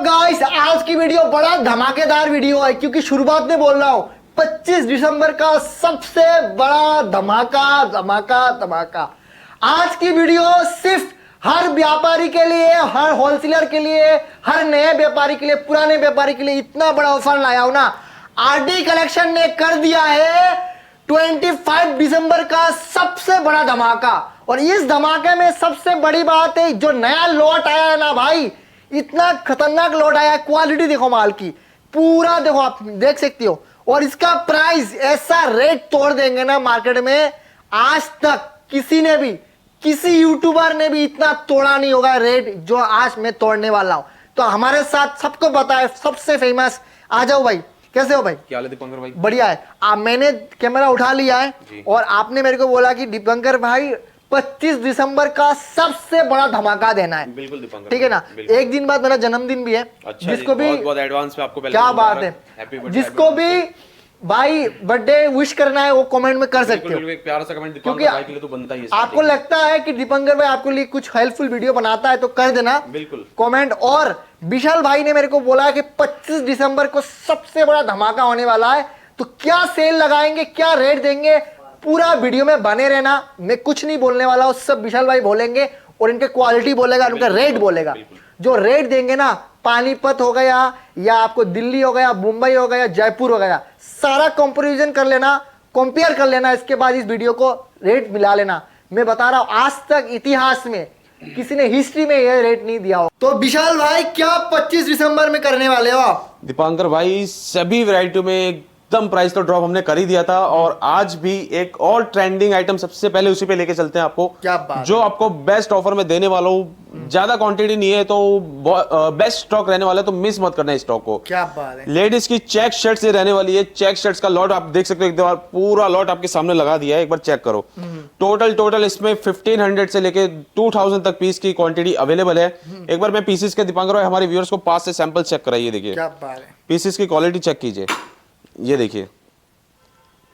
Guys, आज की video बड़ा धमाकेदार वीडियो है क्योंकि शुरुआत में बोल रहा हूं 25 दिसंबर का सबसे बड़ा धमाका धमाका धमाका। आज की वीडियो सिर्फ हर व्यापारी के लिए, हर होलसेलर के लिए, हर नए व्यापारी के लिए, पुराने व्यापारी के लिए इतना बड़ा ऑफर लाया हूं ना। आरडी कलेक्शन ने कर दिया है 25 दिसंबर का सबसे बड़ा धमाका। और इस धमाके में सबसे बड़ी बात है जो नया लॉट आया है ना भाई, इतना खतरनाक लॉट आया है। क्वालिटी देखो माल की, पूरा देखो, आप देख सकते हो। और इसका प्राइस ऐसा रेट तोड़ देंगे ना मार्केट में, आज तक किसी ने भी, किसी यूट्यूबर ने भी इतना तोड़ा नहीं होगा रेट जो आज मैं तोड़ने वाला हूं। तो हमारे साथ सबको पता है सबसे फेमस, आ जाओ भाई। कैसे हो भाई? क्या हाल है दीपंकर भाई? बढ़िया है। मैंने कैमरा उठा लिया है और आपने मेरे को बोला कि दीपंकर भाई 25 दिसंबर का सबसे बड़ा धमाका देना है। बिल्कुल दीपंकर, ठीक है ना। एक दिन बाद मेरा जन्मदिन भी है। अच्छा, जिसको भी बहुत एडवांस में आपको पहले क्या बात है, जिसको भी भाई बर्थडे विश करना है वो कमेंट में कर सकते हो। एक प्यारा सा कमेंट क्योंकि दीपंकर भाई के लिए तो बनता ही है। आपको लगता है कि दीपंकर भाई आपके लिए कुछ हेल्पफुल वीडियो बनाता है तो कर देना बिल्कुल कमेंट। और विशाल भाई ने मेरे को बोला कि 25 दिसंबर को सबसे बड़ा धमाका होने वाला है, तो क्या सेल लगाएंगे, क्या रेट देंगे, पूरा वीडियो में बने रहना। मैं कुछ नहीं बोलने वाला हूं, सब विशाल भाई बोलेंगे और इनके क्वालिटी बोलेगा, उनका रेट बोलेगा। जो रेट देंगे ना, पानीपत हो गया या आपको दिल्ली हो गया, मुंबई हो गया, जयपुर हो गया, सारा कंपैरिजन कर लेना, कंपेयर कर लेना। इसके बाद इस वीडियो को रेट मिला लेना। मैं बता रहा हूं, आज तक इतिहास में किसी ने हिस्ट्री में यह रेट नहीं दिया हो। तो विशाल भाई क्या 25 दिसंबर में करने वाले हो आप? दीपंकर भाई सभी वैरायटियों में एकदम प्राइस तो ड्रॉप हमने कर ही दिया था, और आज भी एक और ट्रेंडिंग आइटम सबसे पहले उसी पे लेके चलते हैं आपको। क्या बात जो आपको बेस्ट ऑफर में देने वाला हूँ। ज्यादा क्वांटिटी नहीं है तो बेस्ट स्टॉक रहने वाला है, तो मिस मत करना स्टॉक को। क्या बात है। लेडीज की चेक शर्ट से रहने वाली है। चेक शर्ट्स का लॉट आप देख सकते हो, एक बार पूरा लॉट आपके सामने लगा दिया है, एक बार चेक करो। टोटल इसमें 1500 से लेके 2000 तक पीस की क्वांटिटी अवेलेबल है। एक बार मैं पीसेस के दीपंकर भाई हमारे व्यूअर्स को पास से सैंपल चेक कराइए। देखिए क्या बात है, पीसेस की क्वालिटी चेक कीजिए। ये देखिए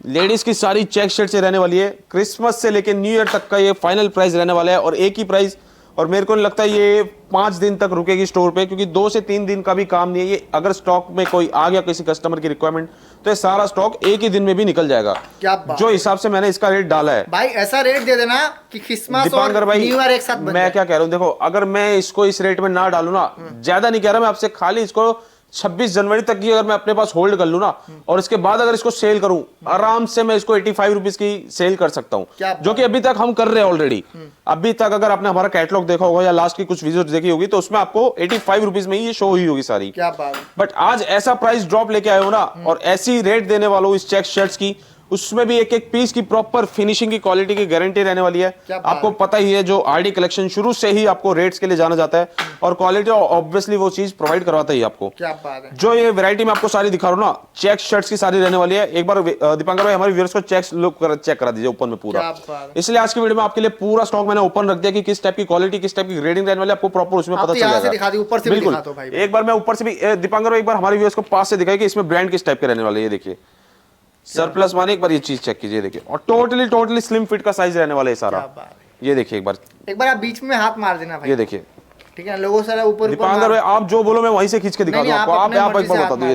लेडीज की सारी चेक शर्ट से रहने वाली है। क्रिसमस से लेके न्यू ईयर तक का ये फाइनल प्राइस रहने वाला है, और एक ही प्राइस। और मेरे को नहीं लगता ये 5 दिन तक रुकेगी स्टोर पे, क्योंकि 2 से 3 दिन का भी काम नहीं है ये। अगर स्टॉक में कोई आ गया किसी कस्टमर की रिक्वायरमेंट, तो ये सारा स्टॉक एक ही दिन में भी निकल जाएगा। क्या बात, जो हिसाब से मैंने इसका रेट डाला है भाई ऐसा रेट दे देना कि क्रिसमस और न्यू ईयर एक साथ बन मैं क्या कह रहा हूँ, देखो अगर मैं इसको इस रेट में ना डालू ना, ज्यादा नहीं कह रहा मैं आपसे, खाली इसको 26 जनवरी तक की अगर मैं अपने पास होल्ड कर लूं ना, और इसके बाद अगर इसको सेल करूं, आराम से मैं इसको 85 रुपीज की सेल कर सकता हूं, जो कि अभी तक हम कर रहे हैं ऑलरेडी। अभी तक अगर आपने हमारा कैटलॉग देखा होगा या लास्ट की कुछ वीडियो देखी होगी, तो उसमें आपको 85 रुपीज में ही ये शो हुई होगी सारी। क्या बात है। बट आज ऐसा प्राइस ड्रॉप लेके आए हो ना, और ऐसी रेट देने वाला हूं इस चेक शर्ट्स की, उसमें भी एक एक पीस की प्रॉपर फिनिशिंग की क्वालिटी की गारंटी रहने वाली है। आपको पता ही है, जो आरडी कलेक्शन शुरू से ही आपको रेट्स के लिए जाना जाता है, और क्वालिटी ऑब्वियसली वो चीज प्रोवाइड करवाता ही आपको। क्या बात है। जो ये वैरायटी में आपको सारी दिखा रहा हूं ना, चेक शर्ट्स की सारी रहने वाली है। एक बार दीपंकर भाई हमारे व्यूअर्स को चेक करा दीजिए ओपन में पूरा। इसलिए आज की वीडियो में आपके लिए पूरा स्टॉक मैंने ओपन रख दिया कि किस टाइप की क्वालिटी, किस टाइप की ग्रेडिंग रहने वाली है, आपको प्रॉपर उसमें पता चलेगा। बिल्कुल, एक बार मैं ऊपर से भी दीपंकर भाई एक बार हमारे व्यूअर्स को पास से दिखाई कि इसमें ब्रांड किस टाइप के रहने वाले। ये देखिए सरप्लस माने, एक बार ये चीज चेक कीजिए। देखिए, और टोटली स्लिम फिट का साइज रहने वाला है सारा। ये देखिए एक बार आप बीच में हाथ मार देना भाई। ये देखिए, ठीक है, लोगों से ऊपर दीपंकर भाई आप जो बोलो मैं वहीं से खींच के दिखा दूं आपको। आप एक बार बता दो।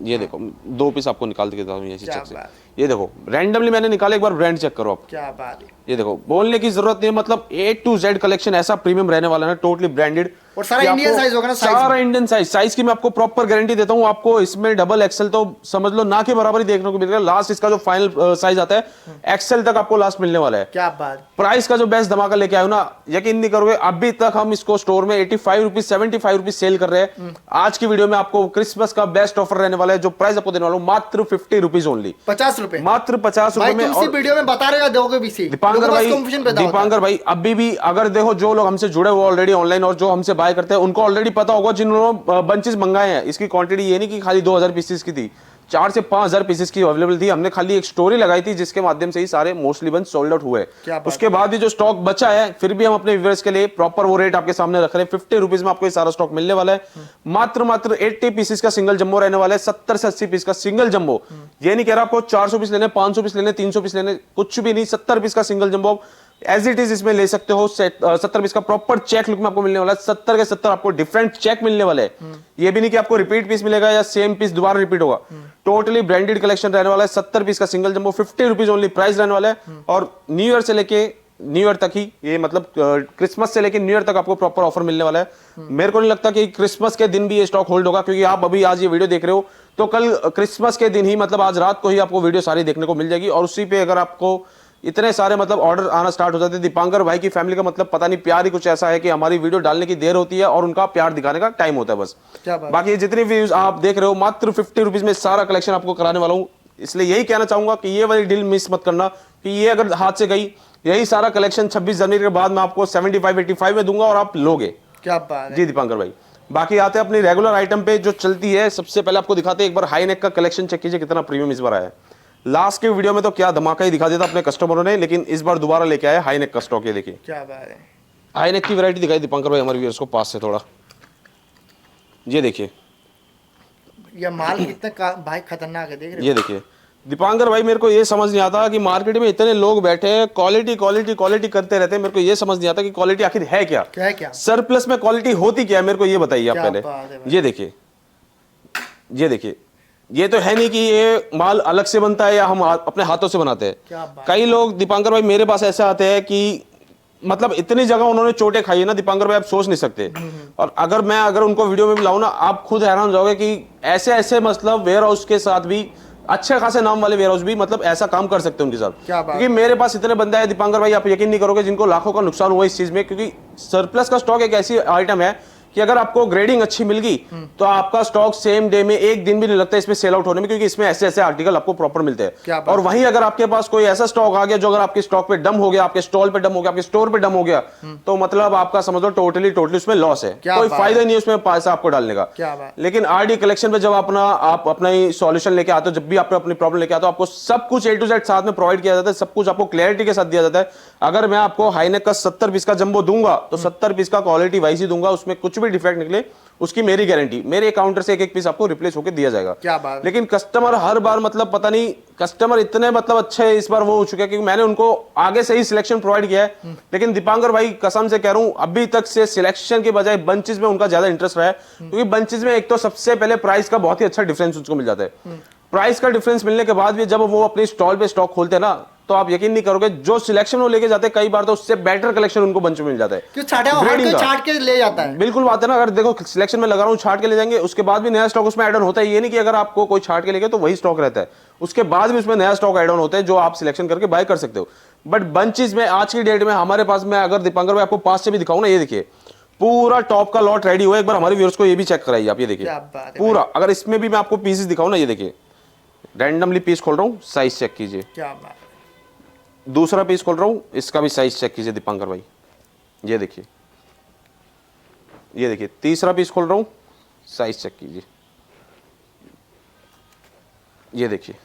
ये देखो 2 पीस आपको निकाल के दिखाता हूं ऐसी चेक से। ये देखो रैंडमली मैंने निकाला, एक बार ब्रांड चेक करो आप। क्या बात है। ये देखो, बोलने की जरूरत नहीं है, मतलब A to Z कलेक्शन ऐसा प्रीमियम रहने वाला है, टोटली ब्रांडेड। और सारा इंडियन साइज होगा ना, सारा इंडियन साइज की मैं आपको प्रॉपर गारंटी देता हूं। आपको इसमें डबल एक्सेल तो समझ लो ना के बराबर ही देखने को मिलेगा। लास्ट इसका जो फाइनल साइज आता है एक्सेल तक आपको लास्ट मिलने वाला है। क्या बात। प्राइस का जो बेस्ट धमाका लेके आयो ना, यकीन नहीं करोगे, अभी तक हम इसको स्टोर में 85 रुपीज 75 रुपीज सेल कर रहे हैं। आज की वीडियो में आपको क्रिसमस का बेस्ट ऑफर रहने वाला है। जो प्राइस आपको देने वाला हूं मात्र 50 रुपीज ओनली, 50 रुपए, मात्र 50 रुपए में। और वीडियो में बता रहे दोगे भी सी दीपंकर भाई अभी भी अगर देखो, जो लोग हमसे जुड़े हुए ऑलरेडी ऑनलाइन और जो हमसे बाय करते हैं, उनको ऑलरेडी पता होगा, जिन्होंने बंचेस मंगाए हैं। इसकी क्वांटिटी ये नहीं कि खाली 2000 पीसेस की थी, 4 से 5000 पीसेस की अवेलेबल थी। हमने खाली एक स्टोरी लगाई थी जिसके माध्यम से ही सारे मोस्टली बंच सोल्ड आउट हुए। उसके बाद भी जो स्टॉक बचा है, फिर भी हम अपने व्यूअर्स के लिए प्रॉपर वो रेट आपके सामने रख रहे हैं। 50 रुपीज में आपको ये सारा स्टॉक मिलने वाला है। मात्र 80 पीसेस का सिंगल जंबो रहने वाला है। 70 से 80 पीस का सिंगल जंबो। ये नहीं कह रहा आपको 400 पीस लेने, 500 पीस लेने, 300 पीस लेने, कुछ भी नहीं। 70 पीस का single jumbo as it is इसमें ले सकते हो। 70 पीस का प्रॉपर चेक लुक में आपको मिलने वाला है। 70 के 70 आपको डिफरेंट चेक मिलने वाले हैं। ये भी नहीं कि आपको रिपीट पीस मिलेगा या सेम पीस दोबारा रिपीट होगा। टोटली ब्रांडेड कलेक्शन रहने वाला है। 70 पीस का single jumbo 50 rupees only price रहने वाला है। और न्यू ईयर से लेके न्यू ईयर तक ही, ये मतलब क्रिसमस से लेके न्यू ईयर तक आपको प्रॉपर ऑफर मिलने वाला है। मेरे को नहीं लगता कि क्रिसमस के दिन भी ये स्टॉक होल्ड होगा, क्योंकि आप अभी आज ये वीडियो देख रहे हो तो कल क्रिसमस के दिन ही, मतलब आज रात को ही आपको वीडियो सारी देखने को मिल जाएगी। और उसी पे अगर आपको इतने सारे मतलब ऑर्डर आना स्टार्ट हो जाते हैं। दीपांकर भाई की फैमिली का मतलब पता नहीं प्यार ही कुछ ऐसा है कि हमारी वीडियो डालने की देर होती है और उनका प्यार दिखाने का टाइम होता है बस। बाकी जितनी व्यूज आप देख रहे हो मात्र 50 रुपीज में सारा कलेक्शन आपको कराने वाला हूं। इसलिए यही कहना चाहूंगा कि ये वाली डील मिस मत करना, कि ये अगर हाथ से गई, यही सारा कलेक्शन 26 जनवरी के बाद मैं आपको 75-85 में दूंगा और आप लोगे। क्या बात है जी दीपांकर भाई। बाकी आते हैं अपनी रेगुलर आइटम पे जो चलती है। सबसे पहले आपको दिखाते हैं एक बार हाई नेक का कलेक्शन। चेक कीजिए कितना प्रीमियम इस बार आया है। लास्ट के वीडियो में तो क्या धमाका ही दिखा दिया था अपने कस्टमरों ने, लेकिन इस बार दोबारा लेके आए हाई नेक का स्टॉक। ये देखिए क्या बात है। हाई नेक की वैरायटी दिखाई दीपांकर भाई हमारे व्यूअर्स को पास से थोड़ा। ये देखिए ये माल कितना भाई खतरनाक है, देख रहे हो। ये देखिए दीपांकर भाई, मेरे को ये समझ नहीं आता कि मार्केट में इतने लोग बैठे हैं क्वालिटी क्वालिटी क्वालिटी करते रहते हैं। मेरे को ये समझ नहीं आता कि क्वालिटी आखिर है क्या, क्या सरप्लस में क्वालिटी होती क्या है, मेरे को ये बताइए आप पहले। ये देखिए ये देखिए, ये तो है नहीं कि ये माल अलग से बनता है या हम अपने हाथों से बनाते हैं। कई लोग दीपांकर भाई मेरे पास ऐसे आते हैं कि मतलब इतनी जगह उन्होंने चोटें खाई है ना दीपांकर भाई, आप सोच नहीं सकते। और अगर उनको वीडियो में भी लाऊं ना, आप खुद हैरान हो जाओगे कि ऐसे ऐसे मतलब वेयर हाउस के साथ भी, अच्छे खासे नाम वाले वेयर हाउस भी मतलब ऐसा काम कर सकते हैं उनके साथ। क्योंकि मेरे पास इतने बंदे हैं दीपांकर भाई, आप यकीन नहीं करोगे, जिनको लाखों का नुकसान हुआ इस चीज में। क्योंकि सरप्लस का स्टॉक एक ऐसी आइटम है कि अगर आपको ग्रेडिंग अच्छी मिल गई तो आपका स्टॉक सेम डे में, एक दिन भी नहीं लगता इसमें सेल आउट होने में, क्योंकि इसमें ऐसे ऐसे आर्टिकल आपको प्रॉपर मिलते हैं। और वहीं अगर आपके पास कोई ऐसा स्टॉक आ गया जो अगर आपके स्टॉक पे डम हो गया, आपके स्टॉल पे डम हो गया, आपके स्टोर पे डम हो गया, तो मतलब आपका समझ लो टोटली उसमें लॉस है। कोई फायदा नहीं है उसमें पैसा आपको डालने का। लेकिन आरडी कलेक्शन पे जब आप अपना ही सॉल्यूशन लेके आते हो, जब भी आप अपनी प्रॉब्लम लेके आते हो, आपको सब कुछ A to Z साथ में प्रोवाइड किया जाता है। सब कुछ आपको क्लैरिटी के साथ दिया जाता है। अगर मैं आपको हाईनेक का 70 पीस का जंबो दूंगा तो 70 पीस का क्वालिटी वाइज ही दूंगा, उसमें कुछ भी डिफेक्ट निकले उसकी मेरी गारंटी, मेरे काउंटर से एक पीस आपको रिप्लेस होकर दिया जाएगा। क्या बात। लेकिन कस्टमर हर बार मतलब पता नहीं, कस्टमर इतने मतलब अच्छे इस बार वो हो चुके हैं क्योंकि मैंने उनको आगे से ही सिलेक्शन प्रोवाइड किया है। लेकिन दीपांकर भाई कसम से कह रहा हूं, अभी तक से सिलेक्शन के बजाय बंचेस में उनका ज्यादा इंटरेस्ट रहा है। क्योंकि बंचेस में एक तो सबसे पहले प्राइस का बहुत ही अच्छा डिफरेंस उसको मिल जाता है। प्राइस का डिफरेंस मिलने के बाद भी जब वो अपने स्टॉल पे स्टॉक खोलते हैं ना, तो आप यकीन नहीं करोगे, जो सिलेक्शन वो लेके जाते हैं कई बार तो उससे बेटर कलेक्शन उनको बंच में मिल जाता है। छाट के ले जाता है। बिल्कुल बात है ना। अगर देखो सिलेक्शन में लगा रहा हूं, छाट के ले जाएंगे, उसके बाद भी नया स्टॉक उसमें ऐड ऑन होता है। ये नहीं कि अगर आपको कोई छाट के लेके तो वही स्टॉक रहता है, उसके बाद भी उसमें नया स्टॉक ऐड ऑन होता है जो आप सिलेक्शन करके बाय कर सकते हो। बट बंचेस में आज की डेट में हमारे पास में, अगर दीपांकर भाई आपको पास से भी दिखाऊं ना, ये देखिए पूरा टॉप का लॉट रेडी हुआ है। एक बार हमारे व्यूअर्स को ये भी चेक कराइए आप। ये देखिए पूरा, अगर इसमें भी मैं आपको पीसेस दिखाऊं ना, ये देखिए रैंडमली पीस खोल रहा हूं, साइज चेक कीजिए। क्या बात। दूसरा पीस खोल रहा हूं, इसका भी साइज चेक कीजिए दीपांकर भाई। ये देखिए ये देखिए तीसरा पीस खोल रहा हूं, साइज चेक कीजिए। ये देखिए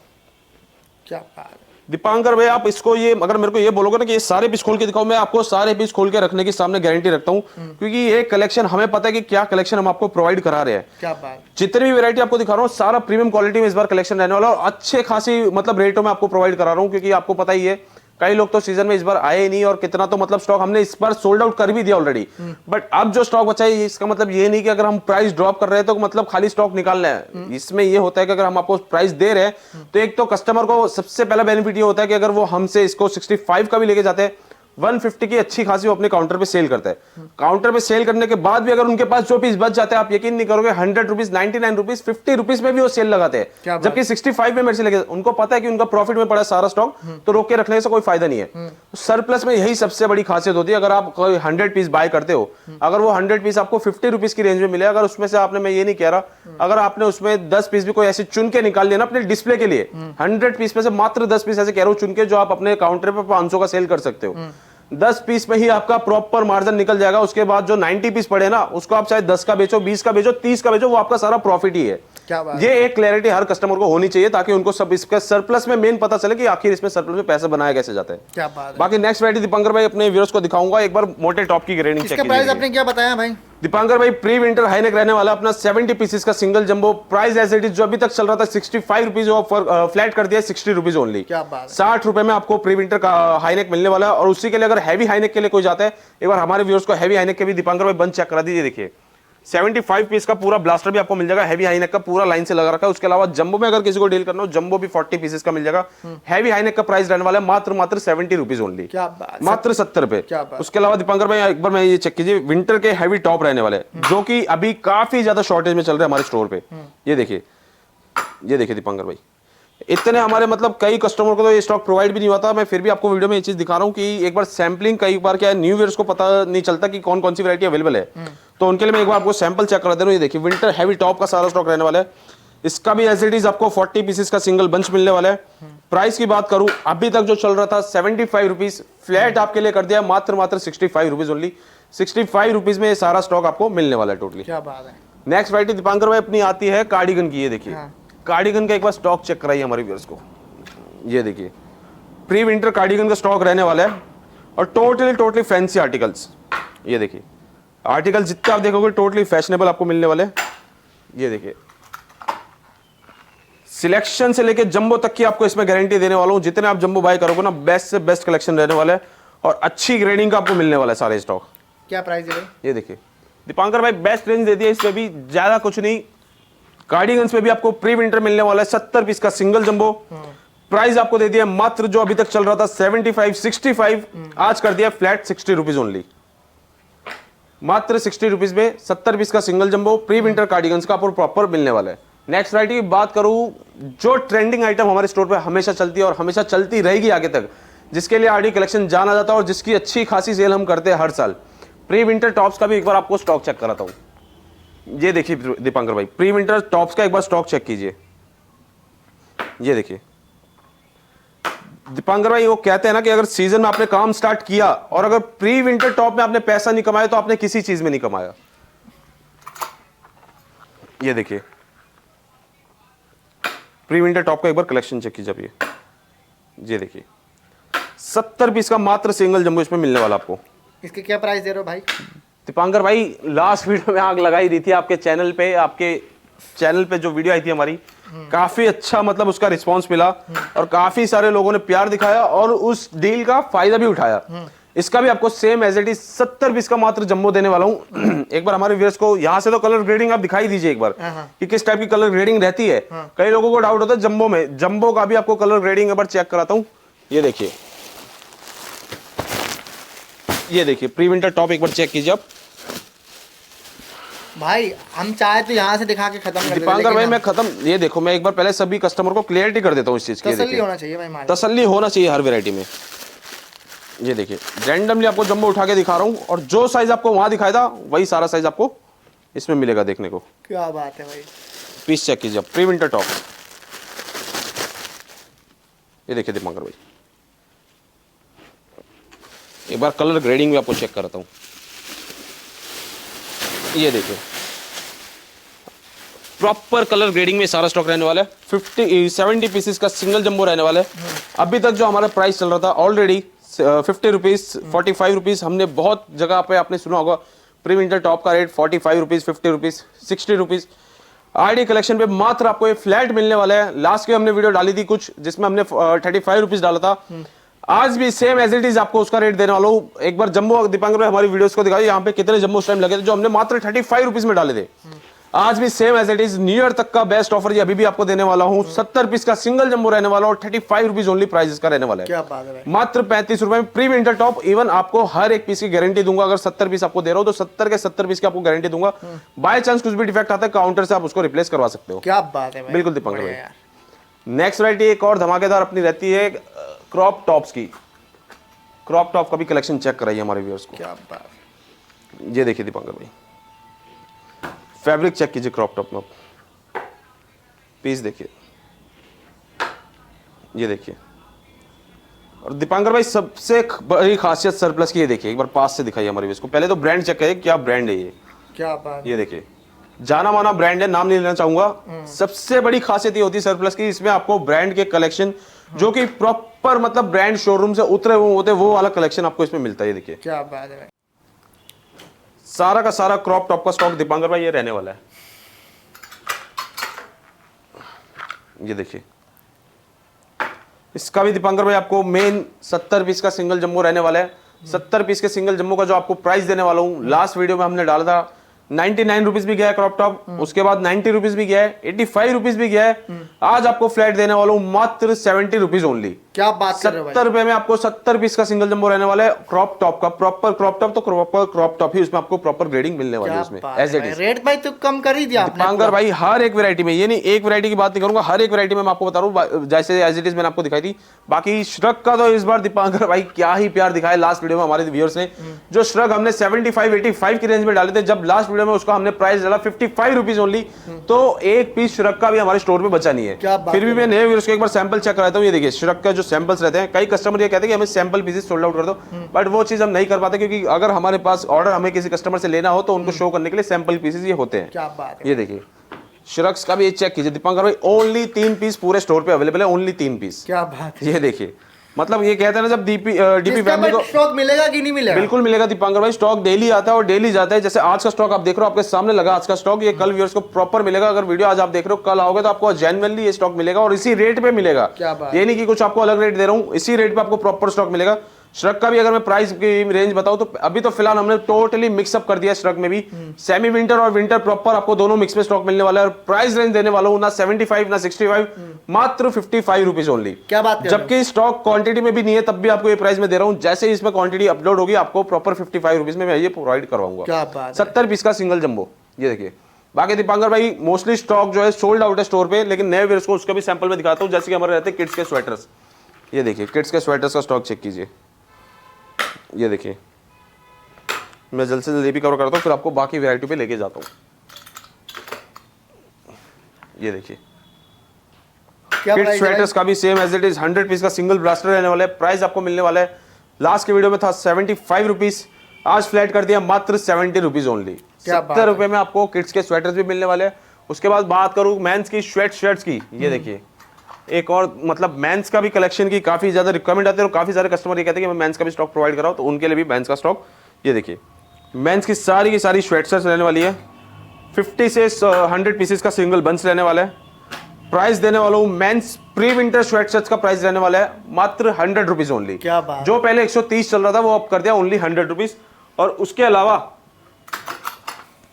क्या बात। दीपांकर भाई आप इसको, ये अगर मेरे को ये बोलोगे ना कि ये सारे पीस खोल के दिखाओ, मैं आपको सारे पीस खोल के रखने की सामने गारंटी रखता हूं। क्योंकि ये कलेक्शन हमें पता है कि क्या कलेक्शन हम आपको प्रोवाइड करा रहे हैं। क्या बात। जितनी भी वैरायटी आपको दिखा रहा हूं सारा प्रीमियम क्वालिटी में इस बार कलेक्शन रहने वाला, और अच्छे खासी मतलब रेटों में आपको प्रोवाइड करा रहा हूं। क्योंकि आपको पता ही है कई लोग तो सीजन में इस बार आए ही नहीं, और कितना तो मतलब स्टॉक हमने इस बार सोल्ड आउट कर भी दिया ऑलरेडी। बट अब जो स्टॉक बचा है, इसका मतलब ये नहीं कि अगर हम प्राइस ड्रॉप कर रहे हैं तो मतलब खाली स्टॉक निकालना है। इसमें ये होता है कि अगर हम आपको प्राइस दे रहे हैं तो एक तो कस्टमर को सबसे पहला बेनिफिट ये होता है कि अगर वो हमसे इसको 65 का भी लेके जाते हैं, 150 की अच्छी खासी वो अपने काउंटर पे सेल करता है। काउंटर पे सेल करने के बाद भी अगर उनके पास जो पीस बच जाते हैं, आप यकीन नहीं करोगे, 100 रुपीज, 99 रुपीज, 50 रुपीज में भी वो सेल लगाते हैं। जबकि 65 में मेरे से लगे, उनको पता है कि उनका प्रॉफिट में पड़ा सारा स्टॉक, तो रोक के रखने से कोई फायदा नहीं है। सरप्लस में यही सबसे बड़ी खासियत होती है। अगर आप कोई 100 पीस बाय करते हो, अगर वो 100 पीस आपको 50 रुपीज की रेंज में मिले, अगर उसमें से आपने, मैं ये नहीं कह रहा, अगर आपने उसमें 10 पीस भी कोई ऐसे चुन के निकाल लिया ना अपने डिस्प्ले के लिए, 100 पीस में से मात्र 10 पीस ऐसे कह रहा हूं चुन के, जो आप अपने काउंटर पर 500 का सेल कर सकते हो। 10 पीस में ही आपका प्रॉपर मार्जिन निकल जाएगा। उसके बाद जो 90 पीस पड़े ना, उसको आप चाहे 10 का बेचो, 20 का बेचो, 30 का बेचो, वो आपका सारा प्रॉफिट ही है। क्या बात ये एक क्लैरिटी हर कस्टमर को होनी चाहिए ताकि उनको सब इसका सरप्लस में मेन पता चले कि आखिर इसमें सरप्लस में पैसे बनाए कैसे जाते हैं। क्या बात है। बाकी नेक्स्ट वैरायटी दीपांकर भाई अपने व्यूअर्स को दिखाऊंगा, एक बार मोटे टॉप की ग्रेडिंग चेक इसका प्राइस आपने क्या बताया भाई? दीपांकर भाई प्री विंटर हाईनेक रहने वाला अपना 70 पीसेस का single jumbo, price as it is जो अभी तक चल रहा था 65 रुपीज फ्लैट कर दिया 60 रुपीज ओनली। क्या बात है। 60 रुपए में आपको प्री विंटर का हाईनेक मिलने वाला है। और उसी के लिए अगर हैवी हाईनेक के लिए कोई जाता है, एक बार हमारे व्यूअर्स को हैवी हाईनेक के भी दीपांकर भाई बंच चेक करा दीजिए। देखिए 75 पीस का पूरा ब्लास्टर भी आपको मिल जाएगा, हैवी हाईनेक का पूरा लाइन से लगा रखा है। उसके अलावा जंबो में अगर किसी को डील करना हो, जंबो भी 40 पीसेस का मिल जाएगा। हैवी हाईनेक का प्राइस रहने वाला है मात्र 70 रुपीज ओनली। क्या बात, मात्र 70 रुपए। उसके अलावा दीपांकर भाई एक बार मैं ये चेक कीजिए, विंटर के हैवी टॉप रहने वाले जो कि अभी काफी ज्यादा शॉर्टेज में चल रहे हैं हमारे स्टोर पे। ये देखिए दीपांकर भाई, इतने हमारे मतलब कई कस्टमर को तो ये स्टॉक प्रोवाइड भी नहीं हुआ था। मैं फिर भी आपको वीडियो में ये चीज दिखा रहा हूँ कि एक बार सैम्पलिंग, कई बार क्या है न्यू ईयर्स को पता नहीं चलता कि कौन कौन सी वैरायटी अवेलेबल है, तो उनके लिए मैं एक बार आपको सैंपल चेक करा दे रहा हूँ। ये देखिए विंटर हैवी टॉप का सारा स्टॉक रहने वाला है। इसका भी एज इट इज आपको 40 पीसेस का सिंगल बंच मिलने वाला है। प्राइस की बात करूं, अभी तक जो चल रहा था 75 रुपीज फ्लैट आपके लिए कर दिया मात्र 65 रुपीज ओनली। 65 रुपीज में ये सारा स्टॉक आपको मिलने वाला है टोटली। क्या बात है। नेक्स्ट वैरायटी दीपांकर भाई अपनी आती है कार्डिगन की। ये देखिए कार्डिगन का एक बार स्टॉक चेक कराइए हमारे व्यूअर्स को। ये देखिए प्री विंटर कार्डिगन का स्टॉक रहने वाला है और टोटली फैंसी आर्टिकल्स। ये देखिए आर्टिकल जितने आप देखोगे टोटली फैशनेबल आपको मिलने वाले। ये देखिए सिलेक्शन से लेके जंबो तक की आपको इसमें गारंटी देने वाला हूं। जितने आप जंबो बाय करोगे ना, बेस्ट से बेस्ट कलेक्शन रहने वाला है और अच्छी ग्रेडिंग का आपको मिलने वाला है सारे स्टॉक। क्या प्राइस है? ये देखिए दीपांकर भाई बेस्ट रेंज दे दिया, इसमें भी ज्यादा कुछ नहीं। कार्डिगन्स में भी आपको प्री विंटर मिलने वाला है 70 पीस का सिंगल जंबो। प्राइस आपको दे दिया मात्र, जो अभी तक चल रहा था 75 65, आज कर दिया फ्लैट 60 रुपीज ओनली। मात्र 60 रुपीज में 70 पीस का single jumbo pre winter cardigans का आपको प्रॉपर मिलने वाला है। नेक्स्ट वैरायटी की बात करूं, जो ट्रेंडिंग आइटम हमारे स्टोर पे हमेशा चलती है और हमेशा चलती रहेगी आगे तक, जिसके लिए आरडी कलेक्शन जाना जाता है और जिसकी अच्छी खासी सेल हम करते हैं हर साल, प्री विंटर टॉप्स का भी एक बार आपको स्टॉक चेक कराता हूं। ये देखिए दीपांकर भाई प्री विंटर टॉप्स का एक बार स्टॉक चेक कीजिए। ये देखिए दीपांकर भाई, वो कहते हैं ना कि अगर सीजन में आपने काम स्टार्ट किया और अगर प्री विंटर टॉप में आपने पैसा नहीं कमाया तो आपने किसी चीज में नहीं कमाया। ये देखिए प्री विंटर टॉप का एक बार कलेक्शन चेक कीजिए। ये देखिए 70 पीस का मात्र सिंगल जंबो इसमें मिलने वाला आपको। इसके क्या प्राइस दे रहे हो भाई? दीपांकर भाई लास्ट वीडियो में आग लगाई दी थी आपके चैनल पे जो वीडियो आई थी हमारी, काफी अच्छा मतलब उसका रिस्पांस मिला और काफी सारे लोगों ने प्यार दिखाया और उस डील का फायदा भी उठाया। इसका भी आपको same as it is 70 piece का मात्र जंबो देने वाला हूं। एक बार हमारे व्यूअर्स को यहां से तो कलर ग्रेडिंग आप दिखाई दीजिए एक बार कि किस टाइप की कलर ग्रेडिंग रहती है। कई लोगों को डाउट होता है जंबो में, जंबो का भी आपको कलर ग्रेडिंग एक बार चेक कराता हूं। ये देखिए प्री विंटर टॉप एक बार चेक कीजिए आप। भाई हम चाहे तो यहाँ से दिखा के खत्म कर देते, दीपांकर भाई मैं खत्म, ये देखो मैं एक बार पहले सभी कस्टमर को क्लियरिटी कर देता हूँ इस चीज की। तसल्ली होना चाहिए भाई, तसल्ली होना चाहिए हर वैरायटी में। ये देखिए रैंडमली आपको जंबो उठा के दिखा रहा हूँ और जो साइज आपको वहां दिखाया था वही सारा साइज आपको इसमें मिलेगा देखने को। क्या बात है भाई। पीस चेक कीजिए प्री विंटर टॉप। ये देखिए दीपांकर भाई एक बार कलर ग्रेडिंग भी आपको चेक कराता हूँ। ये देखिए प्रॉपर कलर ग्रेडिंग में सारा स्टॉक रहने वाला है। 70 पीसेस का सिंगल जंबो रहने वाला है। अभी तक जो हमारा प्राइस चल रहा था ऑलरेडी 50 रुपीज 45 रुपीज, हमने बहुत जगह पे आपने सुना होगा प्री विंटर टॉप का rate 45 rupees 50 rupees 60 rupees. RD collection पे मात्र आपको ये फ्लैट मिलने वाला है। लास्ट की हमने वीडियो डाली थी कुछ जिसमें हमने 35 रुपीज डाला था, आज भी सेम एज इट इज आपको उसका रेट देने वाला हूँ। एक बार जंबो दीपांकर भाई हमारी वीडियोस को दिखाई, यहाँ पे कितने जंबो उस टाइम लगे थे जो हमने मात्र 35 रुपीज में डाले थे। आज भी same as it is new year तक का बेस्ट ऑफर ये अभी भी आपको देने वाला हूँ। 70 पीस का सिंगल जंबो रहने वाला और 35 रुपीज ओनली प्राइस का रहने वाला है। क्या बात है। मात्र 35 रुपए में प्री विंटर टॉप। इवन आपको हर एक पीस की गारंटी दूंगा। अगर 70 पीस आपको दे रहा हूँ तो 70 के 70 पीस की आपको गारंटी दूंगा। बाय चांस कुछ भी डिफेक्ट आता है काउंटर से आप उसको रिप्लेस करवा सकते हो। क्या बात है भाई। बिल्कुल दीपांकर भाई। नेक्स्ट वैरायटी एक और धमाकेदार अपनी रहती है क्रॉप टॉप्स की। क्रॉप टॉप का भी कलेक्शन चेक कराइए हमारे व्यूअर्स को। क्या बात। ये देखिए दीपांकर भाई फैब्रिक चेक कीजिए क्रॉप टॉप में, पीस देखिए। ये देखिए और दीपांकर भाई सबसे बड़ी खासियत सरप्लस की ये देखिए, एक बार पास से दिखाइए हमारे व्यूअर्स को। पहले तो ब्रांड चेक करिए क्या ब्रांड है ये। क्या बात। ये देखिए जाना माना ब्रांड है, नाम नहीं लेना चाहूंगा। सबसे बड़ी खासियत ये होती है सरप्लस की, इसमें आपको ब्रांड के कलेक्शन जो कि प्रॉपर मतलब ब्रांड शोरूम से उतरे हुए होते वो वाला कलेक्शन आपको इसमें मिलता है। ये देखिए क्या बात है भाई। सारा का सारा क्रॉप टॉप का स्टॉक दीपांकर भाई ये रहने वाला है। ये देखिए इसका भी दीपांकर भाई आपको मेन 70 पीस का सिंगल जंबो रहने वाला है। 70 पीस के सिंगल जंबो का जो आपको प्राइस देने वाला हूं, लास्ट वीडियो में हमने डाला था 99 रुपीज भी गया है क्रॉप टॉप, उसके बाद 90 रुपीज भी गया है, 85 रुपीज भी गया है। आज आपको फ्लैट देने वाला हूं मात्र 70 रुपीज ओनली। क्या बात कर रहे हो भाई। 70 रुपए में आपको 70 पीस का सिंगल जंबो रहने वाला है क्रॉप टॉप का, प्रॉपर क्रॉप टॉप तो प्रॉपर क्रॉप टॉप ही, उसमें आपको प्रॉपर ग्रेडिंग मिलने वाली है उसमें एज इट इज। रेट भाई तो कम कर ही दिया आपने। दीपांकर भाई हर एक वैरायटी में, ये नहीं एक वैरायटी की बात नहीं करूंगा, हर एक वैरायटी में मैं आपको बता रहा हूं जैसे एज इट इज मैंने आपको दिखाई थी। बाकी श्रग का तो इस बार दीपांकर भाई क्या ही प्यार दिखाया लास्ट वीडियो में हमारे व्यूअर्स ने। जो श्रग हमने 75-85 की रेंज में डाले थे, जब लास्ट वीडियो में उसका हमने प्राइस डाला 55 रुपीज ओनली, तो एक पीस श्रग का भी हमारे स्टोर पे बचा नहीं है। फिर भी मैं नए व्यूअर्स को एक बार सैंपल चेक कराता हूँ। ये देखिए श्रग का जो सैंपल्स रहते हैं, कई कस्टमर ये कहते हैं कि हमें सैंपल पीसेस सोल्ड आउट कर दो, बट वो चीज हम नहीं कर पाते, क्योंकि अगर हमारे पास ऑर्डर हमें किसी कस्टमर से लेना हो तो उनको शो करने के लिए सैंपल पीसेस ये होते हैं। क्या बात है। ये देखिए श्रग्स का भी ये चेक कीजिए दीपांकर भाई, ओनली 3 पीस पूरे स्टोर पे अवेलेबल है, ओनली 3 पीस। क्या बात है। ये देखिए मतलब ये कहते हैं ना जब डीपी फैमिली को स्टॉक मिलेगा कि नहीं मिलेगा? बिल्कुल मिलेगा दीपांकर भाई, स्टॉक डेली आता है और डेली जाता है। जैसे आज का स्टॉक आप देख रहे हो, आपके सामने लगा आज का स्टॉक, ये कल व्यूअर्स को प्रॉपर मिलेगा। अगर वीडियो आज आप देख रहे हो, कल आओगे तो आपको जेन्युइनली ये स्टॉक मिलेगा और इसी रेट पे मिलेगा। क्या बात। ये नहीं कि कुछ आपको अलग रेट दे रहा हूँ, इसी रेट पे आपको प्रॉपर स्टॉक मिलेगा। श्रग का भी अगर मैं प्राइस की रेंज बताऊं तो अभी तो फिलहाल हमने टोटली मिक्सअप कर दिया श्रग में भी, सेमी विंटर और विंटर प्रॉपर आपको दोनों मिक्स में स्टॉक मिलने वाला है। और प्राइस रेंज देने वाला हूं ना 75 ना 65, मात्र 55 रुपीज ओनली। क्या बात कर रहे हो? जबकि स्टॉक क्वांटिटी में भी नहीं है, तब भी आपको ये प्राइस में दे रहा हूं। जैसे ही इसमें क्वांटिटी अपलोड होगी आपको प्रॉपर 55 रुपीज में मैं ये प्रोवाइड करवाऊंगा। क्या बात है। 70 पीस का सिंगल जंबो। ये देखिए बाकी दीपांकर भाई मोस्टली स्टॉक जो है सोल्ड आउट है स्टोर पे, लेकिन नए व्यूअर्स को उसका भी सैंपल में दिखाता हूं। जैसे कि हमारे रहते हैं किड्स के स्वेटर्स, ये देखिए किड्स के स्वेटर्स का स्टॉक चेक कीजिए। ये देखिए मैं जल्द से जल्द ये भी कवर करता हूँ, फिर आपको बाकी वैरायटी पे लेके जाता हूँ। ये देखिए किड्स स्वेटर्स का भी same as it is 100 piece का सिंगल ब्लास्टर रहने वाला है। प्राइस आपको मिलने वाला है, लास्ट के वीडियो में था 75 रुपीज, आज फ्लैट कर दिया मात्र 70 रुपीज ओनली। 70 रुपए में आपको किड्स के स्वेटर्स भी मिलने वाले हैं। उसके बाद बात करूँ मेंस की स्वेट शर्ट्स की, ये देखिए एक और मतलब मेंस का भी कलेक्शन की काफी ज्यादा रिक्वायरमेंट आती है और काफी सारे कस्टमर ये कहते हैं कि मैं मेंस का भी स्टॉक प्रोवाइड कराऊं, तो उनके लिए भी मेंस का स्टॉक। ये देखिए मेंस की सारी स्वेटशर्ट्स रहने वाली है, 50 से 100 पीसेस का सिंगल बंच रहने वाला है। प्राइस देने वाला हूं मेंस प्री विंटर स्वेटशर्ट्स का प्राइस रहने वाला है मात्र 100 रुपीज ओनली। क्या बात। जो पहले 130 चल रहा था वो अब कर दिया ओनली 100 रुपीज। और उसके अलावा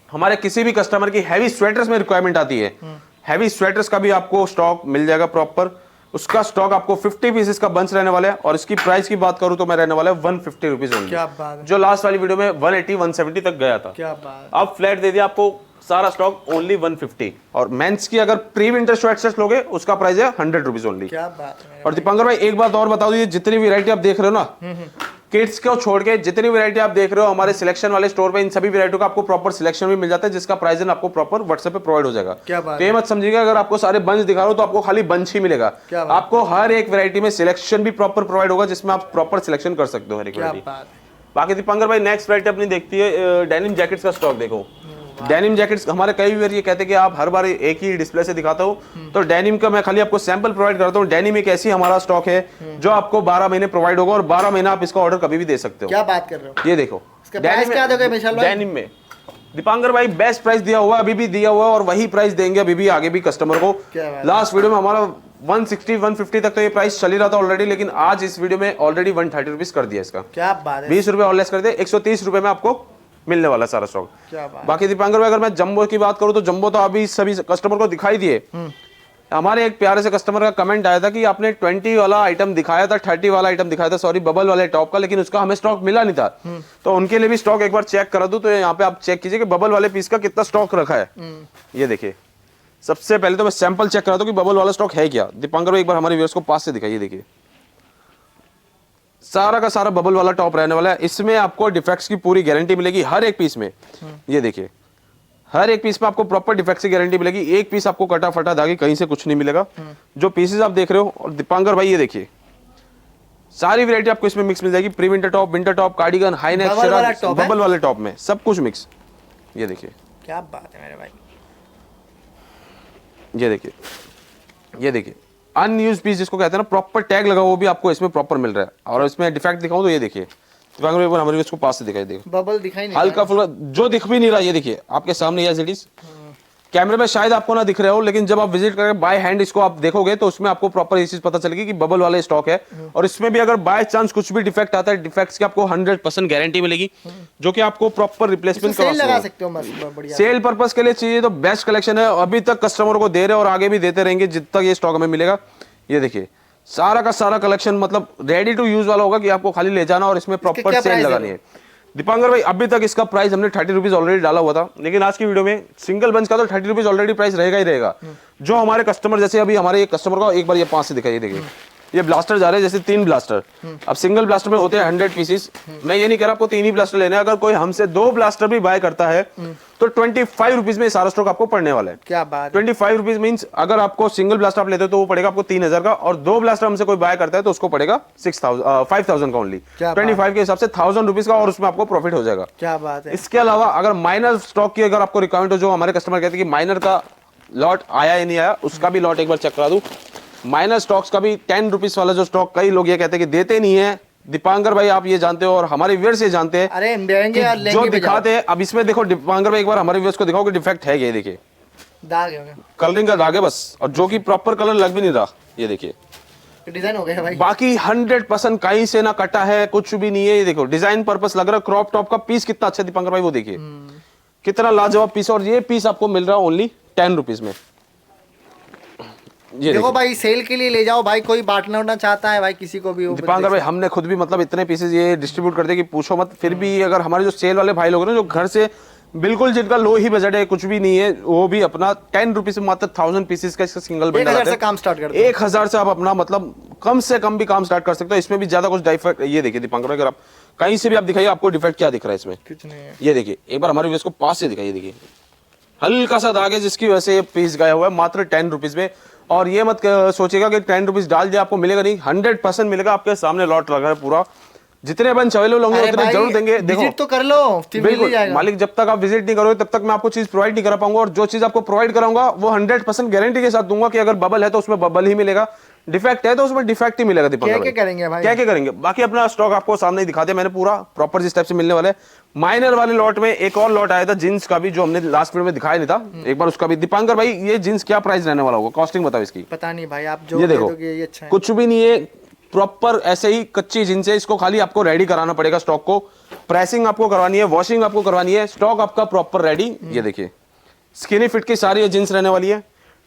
हमारे किसी भी कस्टमर की हैवी स्वेटर्स में रिक्वायरमेंट आती है, हैवी स्वेटर्स का भी आपको स्टॉक मिल जाएगा प्रॉपर। उसका स्टॉक आपको 50 पीसेस का बंच रहने वाला है और इसकी प्राइस की बात करूं तो मैं रहने वाला है 150 रुपीज ओनली। क्या बात है। जो लास्ट वाली वीडियो में 180 170 तक गया था, क्या बात। अब फ्लैट दे दिया आपको सारा स्टॉक ओनली 150। और मेंस की अगर प्री विंटर स्वेटशर्ट्स लोगे उसका प्राइस है 100 रुपीज ओनली। क्या बात है। और दीपांकर भाई एक बात और बता दीजिए, जितनी वैरायटी आप देख रहे हो ना किड्स को छोड़ के, जितनी वैरायटी आप देख रहे हो हमारे सिलेक्शन वाले स्टोर पे, इन सभी वैरायटी का आपको प्रॉपर सिलेक्शन भी मिल जाता है, जिसका प्राइस आपको प्रॉपर व्हाट्सएप पे प्रोवाइड हो जाएगा। क्या बात तो ये मत समझिएगा अगर आपको सारे बंच दिखा रहा हो तो आपको खाली बंच ही मिलेगा, आपको हर एक वैरायटी में सिलेक्शन भी प्रॉपर प्रोवाइड होगा, जिसमें आप प्रॉपर सिलेक्शन कर सकते हो हर एक वैरायटी। बाकी दीपांकर भाई नेक्स्ट वैरायटी अपनी देखती है डेनिम जैकेट्स का स्टॉक। देखो डेनिम जैकेट्स हमारे कई बार ये कहते हैं कि आप हर बार एक ही डिस्प्ले से दिखाता हो, तो डेनिम का मैं खाली आपको सैंपल प्रोवाइड करता हूँ। डेनिम एक ऐसी हमारा स्टॉक है जो आपको 12 महीने प्रोवाइड होगा और 12 महीना आप इसका ऑर्डर कभी भी दे सकते हो। क्या बात कर रहे हो। ये देखो डेनिम में दीपांकर भाई बेस्ट प्राइस दिया हुआ, अभी भी दिया हुआ और वही प्राइस देंगे अभी भी आगे भी कस्टमर को। लास्ट वीडियो में हमारा 160 150 तक तो ये प्राइस चल ही रहा था ऑलरेडी, लेकिन आज इस वीडियो में ऑलरेडी 130 रुपीज कर दिया इसका। क्या बात है। 20 रुपए और लेस कर दिया, 130 रुपए में आपको मिलने वाला सारा स्टॉक। बाकी दीपांकर भाई अगर मैं जंबो की बात करूं तो जंबो तो अभी सभी कस्टमर को दिखाई दिए। हमारे एक प्यारे से कस्टमर का कमेंट आया था कि आपने 20 वाला आइटम दिखाया था, 30 वाला आइटम दिखाया था, सॉरी बबल वाले टॉप का, लेकिन उसका हमें स्टॉक मिला नहीं था। तो उनके लिए भी स्टॉक एक बार चेक करा दूं, तो यहाँ पे आप चेक कीजिए कि बबल वाले पीस का कितना स्टॉक रखा है। ये देखिए सबसे पहले तो मैं सैंपल चेक करा दूं कि बबल वाला स्टॉक है क्या। दीपांकर भाई एक बार हमारे व्यूअर्स को पास से दिखाइए। देखिए सारा का सारा बबल वाला टॉप रहने वाला है, इसमें आपको डिफेक्ट्स की पूरी गारंटी मिलेगी हर एक पीस में। ये देखिए हर एक पीस में आपको प्रॉपर डिफेक्ट्स की गारंटी मिलेगी, एक पीस आपको कटा फटा दागी कहीं से कुछ नहीं मिलेगा। जो पीसेस आप देख रहे हो, और दीपांकर भाई ये देखिए सारी वैरायटी आपको इसमें मिक्स मिल जाएगी, pre winter top, winter top, cardigan, high neck, bubble वाले टॉप में सब कुछ मिक्स। ये देखिए क्या बात है मेरे भाई। ये देखिए अनयूज पीस जिसको कहते हैं ना, प्रॉपर टैग लगा वो भी आपको इसमें प्रॉपर मिल रहा है। और इसमें डिफेक्ट दिखाऊं तो ये देखिए, हमारे इसको पास से दिखाई, देखो बबल दिखाई नहीं, हल्का फुल्का जो दिख भी नहीं रहा, ये देखिए आपके सामने एज इट इज। कैमरे में शायद आपको ना दिख रहे हो, लेकिन जब आप विजिट करके बाय हैंड इसको आप देखोगे तो उसमें आपको प्रॉपर ये चीज पता चलेगी कि बबल वाला स्टॉक है। और इसमें भी अगर बाय चांस कुछ भी डिफेक्ट आता है, डिफेक्ट्स की आपको 100% गारंटी मिलेगी, जो कि आपको प्रॉपर रिप्लेसमेंट सेल लगा सकते हो, मस्त बढ़िया। सेल पर्पस के लिए चाहिए तो बेस्ट कलेक्शन है, अभी तक कस्टमर को दे रहे और आगे भी देते रहेंगे जब तक ये स्टॉक हमें मिलेगा। ये देखिए सारा का सारा कलेक्शन मतलब रेडी टू यूज वाला होगा कि आपको खाली ले जाना और इसमें प्रॉपर सेल लगानी है। दीपांकर भाई अभी तक इसका प्राइस हमने 30 रुपीज ऑलरेडी डाला हुआ था, लेकिन आज की वीडियो में सिंगल बंच का तो 30 रुपीज ऑलरेडी प्राइस रहेगा ही रहेगा। जो हमारे कस्टमर, जैसे अभी हमारे एक कस्टमर को एक बार ये 5 से दिखाइए, देखिए ये ब्लास्टर जा रहे हैं, जैसे 3 ब्लास्टर। अब सिंगल ब्लास्टर में होते हैं 100 पीसेस। मैं ये नहीं कह रहा आपको 3 ही ब्लास्टर लेने हैं, अगर कोई हमसे 2 ब्लास्टर भी बाय करता है तो 25 रुपीज में सारा स्टॉक आपको पड़ने वाला है। क्या बात, 25 रुपीज मीन्स अगर आपको सिंगल ब्लास्टर आप लेते हो तो वो पड़ेगा आपको 3000 का, और 2 ब्लास्टर हमसे कोई बाय करता है तो उसको पड़ेगा 5000 का ओनली। 25 के हिसाब से 1000 रुपीज का, और उसमें आपको प्रॉफिट हो जाएगा। क्या बात है। इसके अलावा अगर माइनर स्टॉक की अगर आपको रिक्वायरमेंट हो, जो हमारे कस्टमर कहते हैं कि माइनर का लॉट आया या नहीं आया, उसका भी लॉट एक बार चेक करा दूं। माइनर स्टॉक्स का भी 10 रुपीज वाला जो स्टॉक, कई लोग ये कहते हैं कि देते नहीं है। दीपांकर भाई आप ये जानते हो और हमारे व्यूअर्स ये जानते हैं, अरे देंगे यार, लेंगे जो दिखाते हैं। अब इसमें देखो दीपांकर भाई एक बार हमारे व्यूअर्स को दिखाओ कि डिफेक्ट है, ये देखिए दाग है, कलरिंग का दाग है बस, और जो कि प्रॉपर कलर लग भी नहीं रहा। ये देखिए डिजाइन हो गया भाई, बाकी 100% कहीं से ना कटा है, कुछ भी नहीं है। ये देखो डिजाइन पर्पस लग रहा है। क्रॉप टॉप का पीस कितना अच्छा दीपांकर भाई, वो देखिए कितना लाजवाब पीस। और ये पीस आपको मिल रहा है ओनली 10 रुपीज में। ये देखो भाई सेल के लिए ले जाओ भाई, कोई बांटना उठना चाहता है भाई किसी को भी। दीपांकर भाई हमने खुद भी मतलब इतने पीसेस ये डिस्ट्रीब्यूट करते कि पूछो मत। फिर भी अगर हमारे जो सेल वाले भाई लोग हैं जो घर से बिल्कुल जिनका लो ही बजट है, कुछ भी नहीं है, वो भी अपना 10 रुपीज में मात्र 1000 पीसेस का इसका सिंगल बंडल 1000 से काम स्टार्ट करते हैं। 1000 से आप अपना मतलब कम से कम भी काम स्टार्ट कर सकते हो। इसमें भी ज्यादा कुछ डिफेक्ट, ये देखिए दीपांकर भाई अगर आप कहीं से भी आप दिखाइए आपको डिफेक्ट क्या दिख रहा है इसमें, कुछ नहीं है। ये देखिए एक बार हमारे व्यूअर्स को पास से दिखाइए, देखिए हल्का सा दाग है जिसकी वजह से ये पीस गया हुआ है मात्र 10 रुपीज में। और ये मत सोचेगा कि 10 रुपीज डाल दिया आपको मिलेगा नहीं, 100% मिलेगा। आपके सामने लॉट लगा है पूरा, जितने बंच अवेलेबल होंगे उतने जरूर देंगे। देखो विजिट तो कर लो, बिल्कुल मालिक, जब तक आप विजिट नहीं करोगे तब तक मैं आपको चीज प्रोवाइड नहीं कर पाऊंगा। और जो चीज आपको प्रोवाइड कराऊंगा वो 100% गारंटी के साथ दूंगा कि अगर बबल है तो उसमें बबल ही मिलेगा, डिफेक्ट है तो उसमें डिफेक्ट ही मिलेगा। दीपक क्या करेंगे भाई, क्या करेंगे। बाकी अपना स्टॉक आपको सामने ही दिखा दिया मैंने पूरा प्रॉपर जिस टाइप से मिलने वाला है। माइनर वाले लॉट में एक और लॉट आया था जींस का भी, जो हमने लास्ट वीडियो में दिखाया नहीं था, एक बार उसका भी। दीपांकर भाई ये जींस क्या प्राइस रहने वाला होगा, कॉस्टिंग बताओ इसकी। पता नहीं भाई, आप जो ये देखो ये अच्छा है। कुछ भी नहीं है, प्रॉपर ऐसे ही कच्ची जींस है। इसको खाली आपको रेडी कराना पड़ेगा, स्टॉक को प्रेसिंग आपको करवानी है, वॉशिंग आपको करवानी है, स्टॉक आपका प्रॉपर रेडी। ये देखिए स्किनी फिट की सारी जींस रहने वाली है।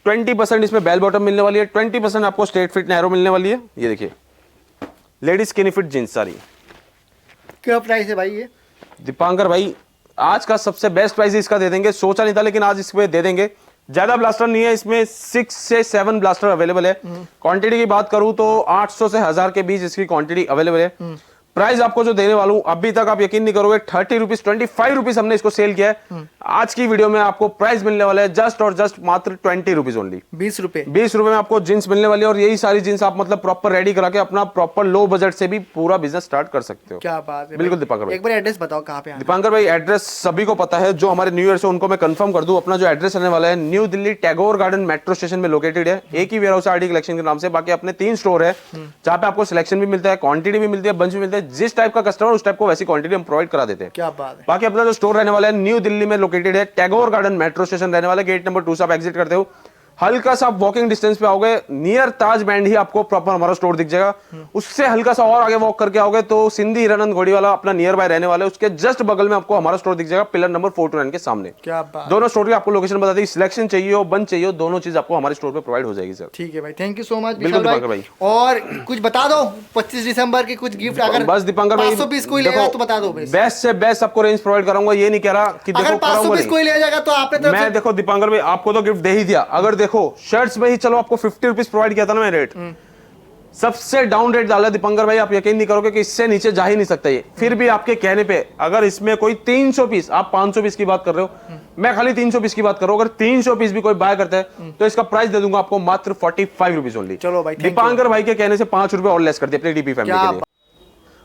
20% इसमें बेल बॉटम मिलने वाली है, 20% आपको स्ट्रेट फिट नैरो मिलने वाली है। ये देखिए लेडीज स्किनी फिट जींस सारी। क्या प्राइस है भाई ये दीपांकर भाई आज का सबसे बेस्ट प्राइस इसका दे देंगे, सोचा नहीं था लेकिन आज इसमें दे देंगे। ज्यादा ब्लास्टर नहीं है इसमें, 6 से 7 ब्लास्टर अवेलेबल है। क्वांटिटी की बात करूं तो 800 से 1000 के बीच इसकी क्वांटिटी अवेलेबल है। प्राइस आपको जो देने वाला हूं अभी तक आप यकीन नहीं करोगे, 30 रुपीज 25 रुपीज हमने इसको सेल किया है। आज की वीडियो में आपको प्राइस मिलने वाला है जस्ट और जस्ट मात्र 20 रुपीज ओनली। 20 रुपए में आपको जींस मिलने वाली है। और यही सारी जींस आप मतलब प्रॉपर रेडी करा के अपना प्रॉपर लो बजट से भी पूरा बिजनेस स्टार्ट कर सकते हो। क्या बात है, बिल्कुल दीपांकर भाई। एक बार एड्रेस बताओ कहाँ पे। दीपांकर भाई एड्रेस सभी को पता है, जो हमारे न्यू ईयर से उनको मैं कंफर्म कर दूं। अपना जो एड्रेस रहने वाला है new Delhi Tagore garden metro station में लोकेटेड है। एक ही वेयरहाउस आरडी कलेक्शन के नाम से। बाकी अपने 3 स्टोर है जहां पे आपको सिलेक्शन भी मिलता है, क्वांटिटी भी मिलती है, बंच भी मिलता है। जिस टाइप का कस्टमर उस टाइप को वैसी क्वांटिटी हम प्रोवाइड करा देते हैं। क्या बात है। बाकी अपना जो स्टोर रहने वाला है न्यू दिल्ली में लोकेटेड है, टैगोर गार्डन मेट्रो स्टेशन रहने वाला है। गेट नंबर 2 से आप एग्जिट करते हो, हल्का सा वॉकिंग डिस्टेंस पे आओगे, नियर ताज बैंड ही आपको प्रॉपर हमारा स्टोर दिख जाएगा। उससे हल्का सा और आगे वॉक करके आओगे तो सिंधी हिरानंद घोड़ी वाला अपना नियर बाय रहने वाला है, उसके जस्ट बगल में आपको हमारा स्टोर दिख जाएगा, पिलर नंबर 429 के सामने। क्या बात। दोनों स्टोर की आपको लोकेशन बता दी, सिलेक्शन चाहिए हो बंच चाहिए हो, दोनों चीज आपको हमारे स्टोर पे प्रोवाइड हो जाएगी सर। ठीक है भाई, thank you so much Dipankar भाई। और कुछ बता दो 25 दिसंबर के कुछ गिफ्ट, अगर बस दीपांकर भाई 500 पीस कोई लेगा तो बता दो। बेस्ट से बेस्ट आपको रेंज प्रोवाइड कराऊंगा, ये नहीं कह रहा कि अगर 500 पीस कोई ले जाएगा तो आपने मैं देखो दीपांकर भाई आपको तो गिफ्ट दे ही दिया। अगर देखो शर्ट्स में ही चलो आपको 50 रुपीज प्रोवाइड किया था ना मैं रेट, सबसे डाउन रेट डाला दीपांकर भाई, आप यकीन नहीं करोगे कि इससे नीचे जा ही नहीं सकता ये। फिर भी आपके कहने पे अगर इसमें कोई 300 पीस, आप 500 पीस की बात कर रहे हो, मैं खाली 300 पीस की बात कर रहा हूं, अगर 300 पीस भी कोई बाय करता है तो इसका प्राइस दे दूंगा आपको मात्र 45 रुपीज ओनली। चलो भाई दीपांकर भाई के कहने से 5 रुपए और लेस कर दिए अपने डीपी फैमिली के लिए।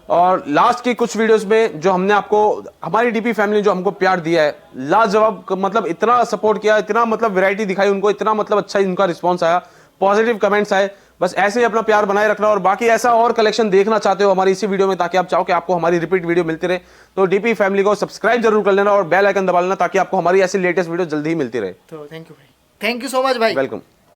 और लास्ट की कुछ वीडियोस में जो हमने आपको, हमारी डीपी फैमिली जो हमको प्यार दिया है, लाजवाब, मतलब इतना सपोर्ट किया, इतना मतलब वैरायटी दिखाई उनको, इतना मतलब अच्छा इनका रिस्पांस आया, पॉजिटिव कमेंट्स आए। बस ऐसे ही अपना प्यार बनाए रखना, और बाकी ऐसा और कलेक्शन देखना चाहते हो हमारी इसी वीडियो में, ताकि आप चाहो कि आपको हमारी रिपीट वीडियो मिलती रहे, तो डीपी फैमिली को सब्सक्राइब जरूर कर लेना और बेल आइकन दबा लेना, ताकि आपको हमारी ऐसी लेटेस्ट वीडियो जल्दी ही मिलती रहे। तो थैंक यू भाई, थैंक यू सो मच भाई, वेलकम।